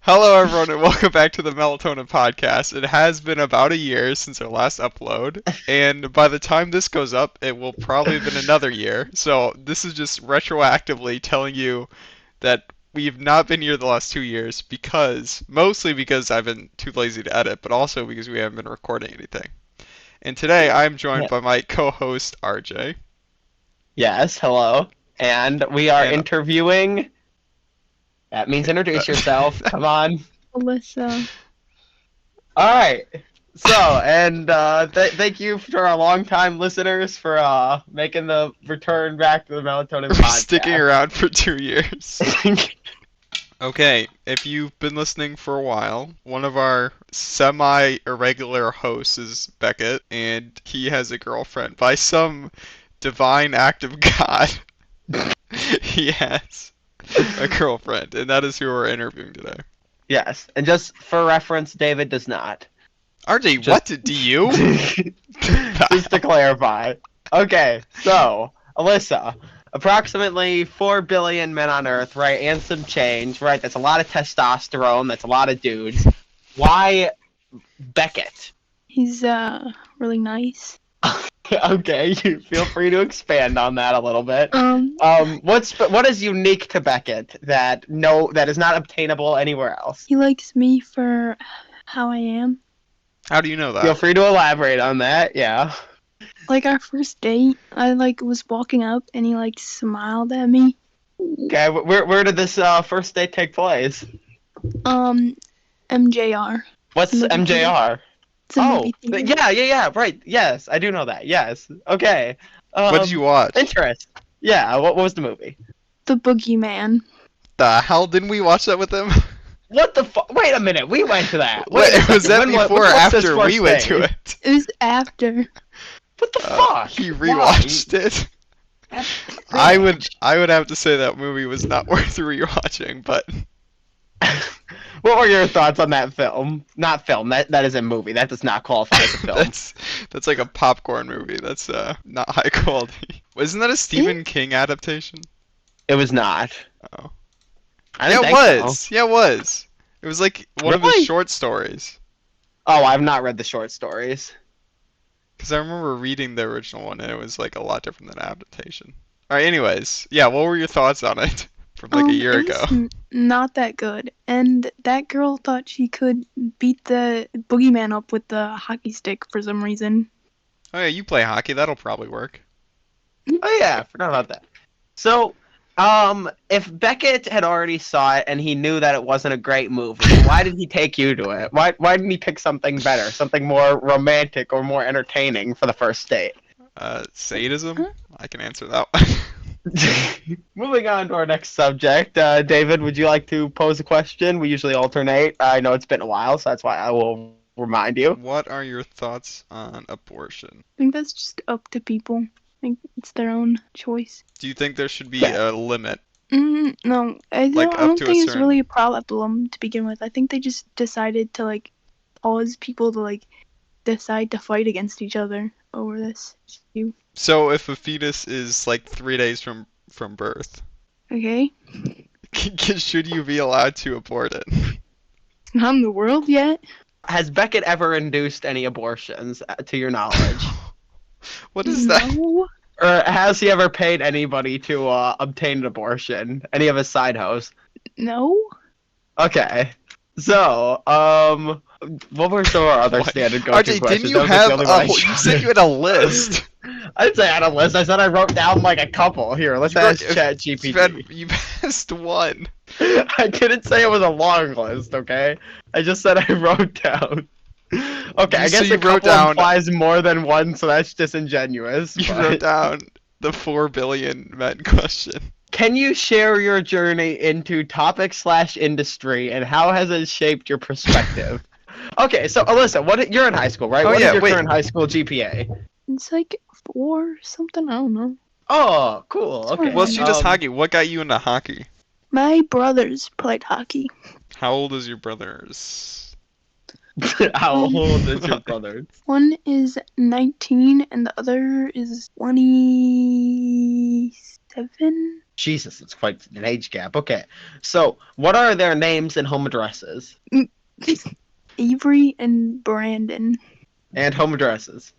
Hello, everyone, and welcome back to the Melatonin podcast. It has been about a year since our last upload, and by the time this goes up, it will probably have been another year. So this is just retroactively telling you that we've not been here the last 2 years mostly because I've been too lazy to edit, but also because we haven't been recording anything. And today I'm joined Yeah. by my co-host RJ. Yes, hello. And we are And interviewing. That means introduce yourself. Come on. Alyssa. All right. So, and thank you to our longtime listeners for making the return back to the Melatonin podcast. sticking around for 2 years. Okay, if you've been listening for a while, one of our semi-irregular hosts is Beckett, and he has a girlfriend. By some divine act of God, he has a girlfriend, and that is who we're interviewing today. Yes, and just for reference, David does not. RJ, what do you? Just to clarify. Okay, so, Alyssa, approximately 4 billion men on Earth, right, and some change, right? That's a lot of testosterone, that's a lot of dudes. Why Beckett? He's really nice. Okay, you feel free to expand on that a little bit. What is unique to Beckett that is not obtainable anywhere else? He likes me for how I am. How do you know Feel that? free to elaborate on that, yeah. Like our first date, I was walking up and he smiled at me. Okay, where did this first date take place? MJR. What's Movie theater. MJR? It's a Oh, movie theater. yeah, right. Yes, I do know that. Yes. Okay. What did you watch? Interest. Yeah, what was the movie? The Boogeyman. The hell didn't we watch that with them? What the fuck? Wait a minute, we went to that. Wait, was that When before or what's this after first we went date? to it? It was after. What the fuck? He Why? rewatched it. That's I cringe. would have to say that movie was not worth rewatching, but What were your thoughts on that film? Not film. That is a movie. That does not qualify as a film. that's like a popcorn movie. That's not high quality. Isn't that a Stephen King adaptation? It was not. Oh. I Yeah, didn't it think so. was. Yeah, it was. It was like one of his Really? short stories. Oh, I've not read the short stories. Because I remember reading the original one, and it was like a lot different than adaptation. All right. Anyways, yeah. What were your thoughts on it from like a year it ago? was not that good. And that girl thought she could beat the Boogeyman up with the hockey stick for some reason. Oh yeah, you play hockey. That'll probably work. Oh yeah, I forgot about that. So, if Beckett had already saw it and he knew that it wasn't a great movie, why did he take you to it? Why didn't he pick something better, something more romantic or more entertaining for the first date? Sadism? Huh? I can answer that one. Moving on to our next subject, David, would you like to pose a question? We usually alternate. I know it's been a while, so that's why I will remind you. What are your thoughts on abortion? I think that's just up to people. I think it's their own choice. Do you think there should be Yeah. a limit? No, I Like, don't, up I don't to a think it's certain- really a problem to begin with. I think they just decided to cause people to decide to fight against each other over this issue. So if a fetus is like 3 days from birth, Okay, should you be allowed to abort it? it's not in the world yet. Has Beckett ever induced any abortions, to your knowledge? What is that? No. Or has he ever paid anybody to obtain an abortion? Any of his side hoes? No. Okay. So, what were some of our other What? standard go-to RJ, questions? didn't you That was, like, have the only one I you said you had a list. I didn't say I had a list. I said I wrote down like a couple. Here, let's ask Chat You've GPT. you passed one. I didn't say it was a long list, okay? I just said I wrote down. Okay, I So guess you a wrote couple down- implies more than one, so that's disingenuous. You but- wrote down the 4 billion men question. Can you share your journey into topic/industry and how has it shaped your perspective? Okay, so Alyssa, you're in high school, right? Oh, What is yeah, your wait. current high school GPA? It's 4 or something. I don't know. Oh, cool. Okay. Well, she does Um, hockey. What got you into hockey? My brothers played hockey. How old is your brothers? How old is your brother? One is 19 and the other is 27. Jesus, it's quite an age gap. Okay, so what are their names and home addresses? Avery and Brandon. And home addresses.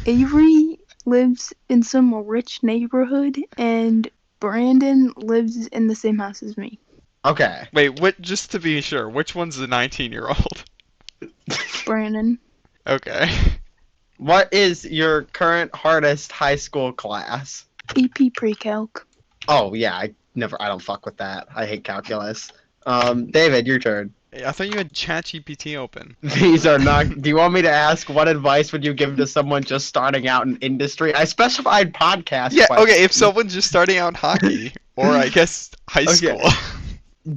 Avery lives in some rich neighborhood, and Brandon lives in the same house as me. Okay. Wait, what? Just to be sure, which one's the 19-year-old? Brandon. Okay. What is your current hardest high school class? AP Pre-Calc. Oh yeah, I don't fuck with that. I hate calculus. David, your turn. Hey, I thought you had ChatGPT open. These are not. Do you want me to ask what advice would you give to someone just starting out in industry? I specified podcast. Yeah, questions. okay, if someone's just starting out in hockey, or I guess high Okay. school.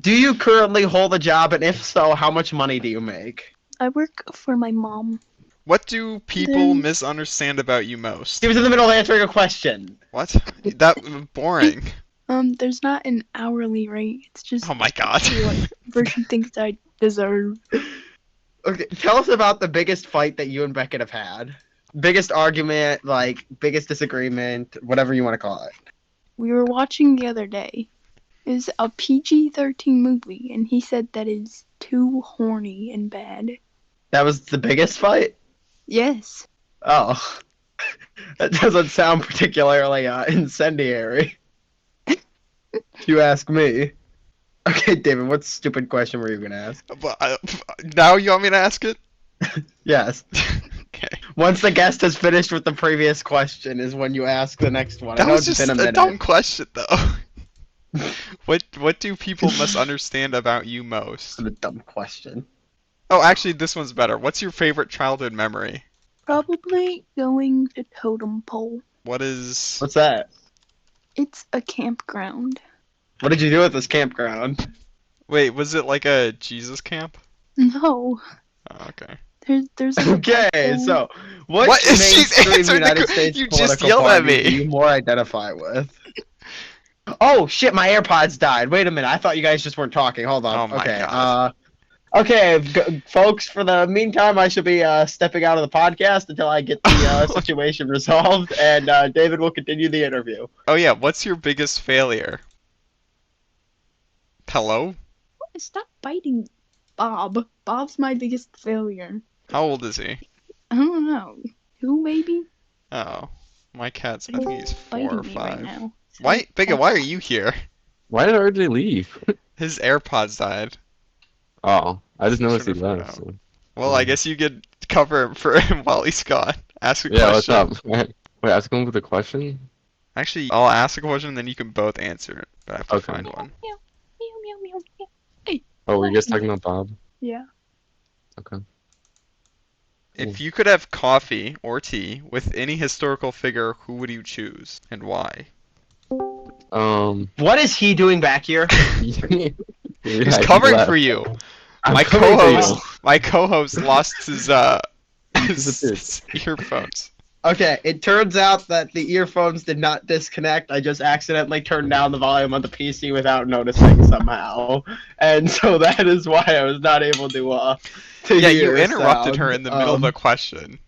Do you currently hold a job, and if so, how much money do you make? I work for my mom. What do people misunderstand about you most? He was in the middle of answering a question. What? That boring. There's not an hourly rate. It's just Oh my god. what person thinks I deserve. Okay, tell us about the biggest fight that you and Beckett have had. Biggest argument, like biggest disagreement, whatever you want to call it. We were watching the other day. It's a PG-13 movie, and he said that is too horny and bad. That was the biggest fight? Yes. Oh. That doesn't sound particularly incendiary. If you ask me. Okay, David, what stupid question were you going to ask? But, now you want me to ask it? Yes. Okay. Once the guest has finished with the previous question is when you ask the next one. I That know was it's just been a a minute. dumb question, though. What do people misunderstand about you most? It's a dumb question. Oh, actually, this one's better. What's your favorite childhood memory? Probably going to Totem Pole. What's What's that? It's a campground. What did you do at this campground? Wait, was it like a Jesus camp? No. Oh, okay. There's like Okay, a so what What? She's mainstream answered the United que- States you just political yelled at party me. do you more identify with? Oh shit, my AirPods died. Wait a minute, I thought you guys just weren't talking. Hold on. Oh my okay. God. Folks. For the meantime, I should be stepping out of the podcast until I get the situation resolved, and David will continue the interview. Oh yeah, what's your biggest failure? Hello? Stop biting Bob. Bob's my biggest failure. How old is he? I don't know. 2 maybe? Oh, my cat's, I But think he's he's 4 biting or me 5. right now. So Why, Beckett, why are you here? Why did RJ leave? His AirPods died. Oh, I just noticed he Should've left. So. Well, I guess you could cover for him while he's gone. Ask a Yeah, what's question. up? Wait, ask him with a question? Actually, I'll ask a question, then you can both answer it. But I have to Okay. find one. Meow, meow, meow, meow. Hey. Oh, were you guys talking about Bob? Yeah. Okay. If you could have coffee or tea with any historical figure, who would you choose and why? What is he doing back here? He's covering for you. My co-host lost his his earphones. Okay, it turns out that the earphones did not disconnect. I just accidentally turned down the volume on the PC without noticing somehow, and so that is why I was not able to Yeah, hear you interrupted sound. her in the middle of a question.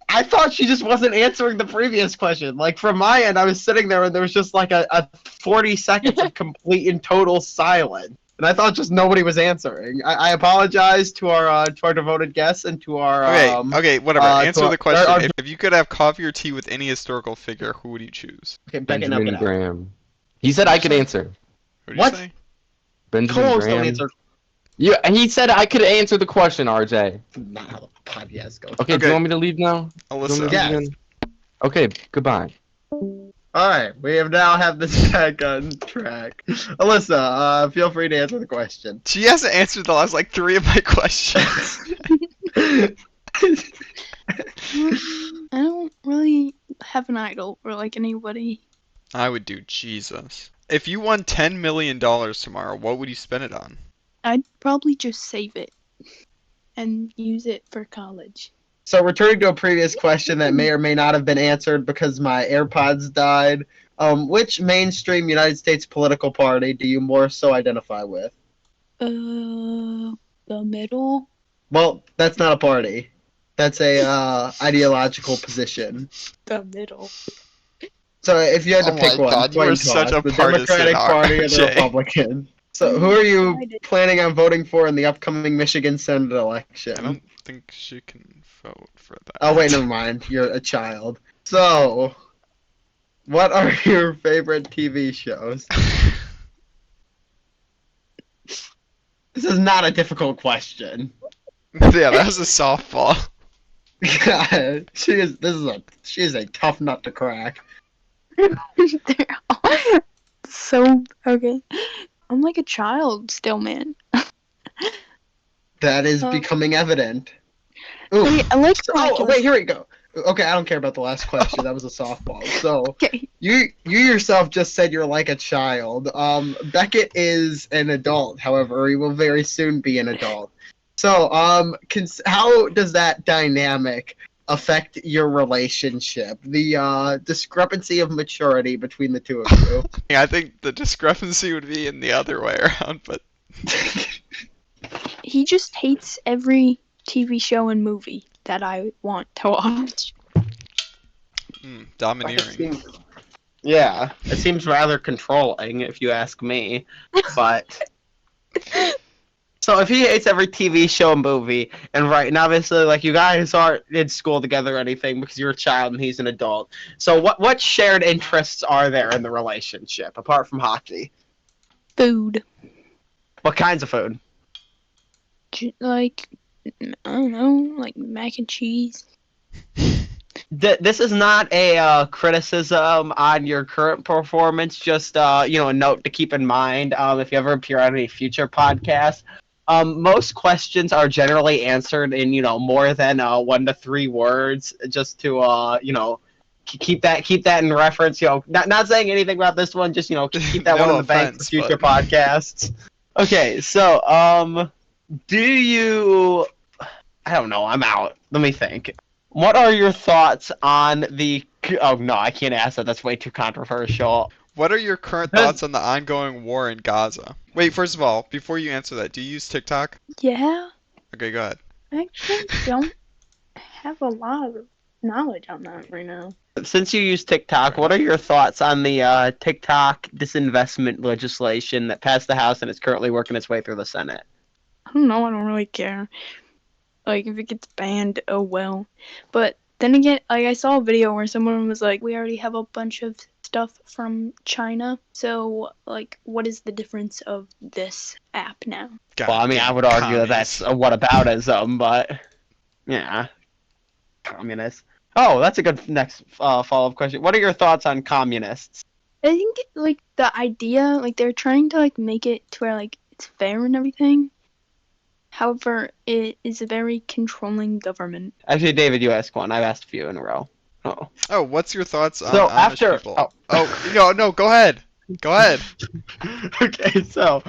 I thought she just wasn't answering the previous question. Like from my end, I was sitting there and there was just like a 40 seconds of complete and total silence. And I thought just nobody was answering. I apologize to our devoted guests and to our Okay, whatever. Answer to the question. our- If you could have coffee or tea with any historical figure, who would you choose? Okay, Beckett, now Benjamin get out. Graham. He said I could answer. Who did What? you say? Benjamin Co-host don't Graham. answer. Yeah, he said I could answer the question, RJ. Not how the podcast goes. Okay, do Okay. you want me to leave now? Do you want me Alyssa. to Yeah. leave again? Okay, goodbye. Alright, we have now have this back on track. Alyssa, feel free to answer the question. She hasn't answered the last like 3 of my questions. I don't really have an idol or like anybody. I would do Jesus. If you won $10 million tomorrow, what would you spend it on? I'd probably just save it and use it for college. So returning to a previous question that may or may not have been answered because my AirPods died, which mainstream United States political party do you more so identify with? The middle. Well, that's not a party. That's a ideological position. The middle. So if you had to Oh pick my one, God, you coin are such toss, a the partisan, Democratic Party or the RJ. Republican. So who are you Decided. planning on voting for in the upcoming Michigan Senate election? I don't think she can vote for that. Oh wait, never mind. You're a child. So, what are your favorite TV shows? This is not a difficult question. Yeah, that was a softball. God, she is a tough nut to crack. They're all so okay. I'm like a child still, man. That is Um, becoming evident. Ooh. Okay, I like Oh, Dracula. wait, here we go. Okay, I don't care about the last question. That was a softball. So, Okay, you yourself just said you're like a child. Beckett is an adult, however, he will very soon be an adult. So, how does that dynamic affect your relationship? The discrepancy of maturity between the two of you. I think the discrepancy would be in the other way around, but he just hates every TV show and movie that I want to watch. domineering. Yeah, it seems rather controlling, if you ask me. But so if he hates every TV show and movie, and right, and obviously, like, you guys aren't in school together or anything because you're a child and he's an adult. So what shared interests are there in the relationship apart from hockey? Food, What kinds of food? like I don't know, like mac and cheese. This is not a criticism on your current performance. Just a note to keep in mind. If you ever appear on any future podcasts, most questions are generally answered in more than 1 to 3 words. Just to keep that in reference. Not saying anything about this one. Just keep that No one in the bank for offense, future but- podcasts. Okay, so do you? I don't know. I'm out. Let me think. What are your thoughts on the? Oh no, I can't ask that. That's way too controversial. What are your current thoughts on the ongoing war in Gaza? Wait, first of all, before you answer that, do you use TikTok? Yeah, Okay, go ahead. I actually don't have a lot of knowledge on that right now. Since you use TikTok, what are your thoughts on the TikTok disinvestment legislation that passed the House and is currently working its way through the Senate? I don't know. I don't really care. Like, if it gets banned, oh well. But then again, like, I saw a video where someone was like, we already have a bunch of stuff from China, so, like, what is the difference of this app now? Well, I mean, I would argue that that's a whataboutism, but yeah, communist. Oh, that's a good next follow-up question. What are your thoughts on communists? I think, like, the idea, like, they're trying to, like, make it to where, like, it's fair and everything. However, it is a very controlling government. Actually, David, you asked one. I've asked a few in a row. Oh. Oh, what's your thoughts on So Amish after- people? No, go ahead. Go ahead. Okay, so,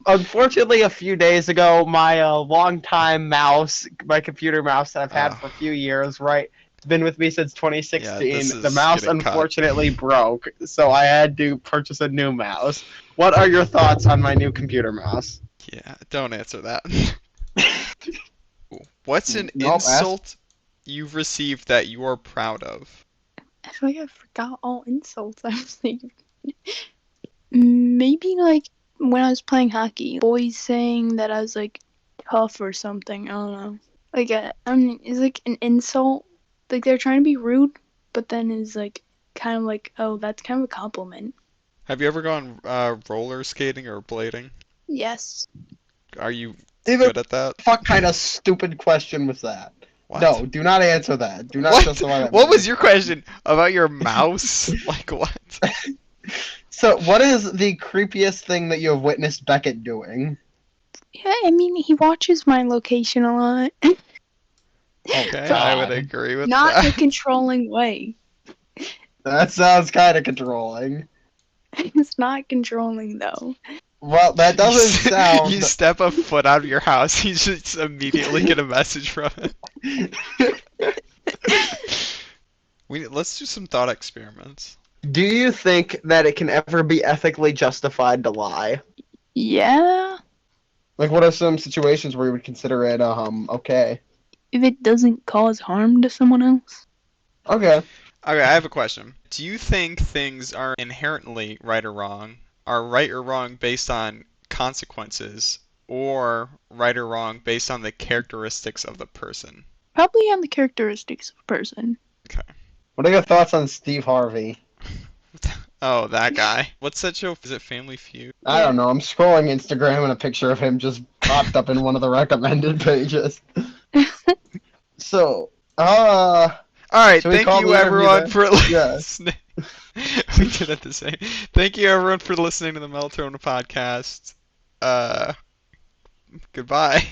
unfortunately, a few days ago, my longtime mouse, my computer mouse that I've had for a few years, right, it's been with me since 2016. Yeah, this the is mouse getting cut. unfortunately broke, so I had to purchase a new mouse. What are your thoughts on my new computer mouse? Yeah, don't answer that. What's an Nope, insult you've received that you are proud of? I feel like I forgot all insults I was thinking. Maybe, like, when I was playing hockey, boys saying that I was, like, tough or something. I don't know. Like, I mean, it's like an insult. Like, they're trying to be rude, but then it's, like, kind of like, oh, that's kind of a compliment. Have you ever gone roller skating or blading? Yes. Are you David, good at that? what kind of stupid question was that? What? No, do not answer that. Do not What? justify that. What was your question about your mouse? Like what? So, what is the creepiest thing that you have witnessed Beckett doing? Yeah, I mean, he watches my location a lot. Okay, I would agree with Not that. in a controlling way. That sounds kind of controlling. It's not controlling, though. Well, that doesn't sound. You step a foot out of your house, you just immediately get a message from it. Let's do some thought experiments. Do you think that it can ever be ethically justified to lie? Yeah, Like, what are some situations where you would consider it okay? if it doesn't cause harm to someone else. Okay. Okay, I have a question. Do you think things are inherently right or wrong, are right or wrong based on consequences, or right or wrong based on the characteristics of the person? Probably on the characteristics of a person. Okay. What are your thoughts on Steve Harvey? Oh, that guy. What's that show? Is it Family Feud? I don't know. I'm scrolling Instagram and a picture of him just popped up in one of the recommended pages. So, All right, should we thank call you the interview everyone then? for Yeah. listening. We did it the same. Thank you everyone for listening to the Melatonin podcast. Goodbye.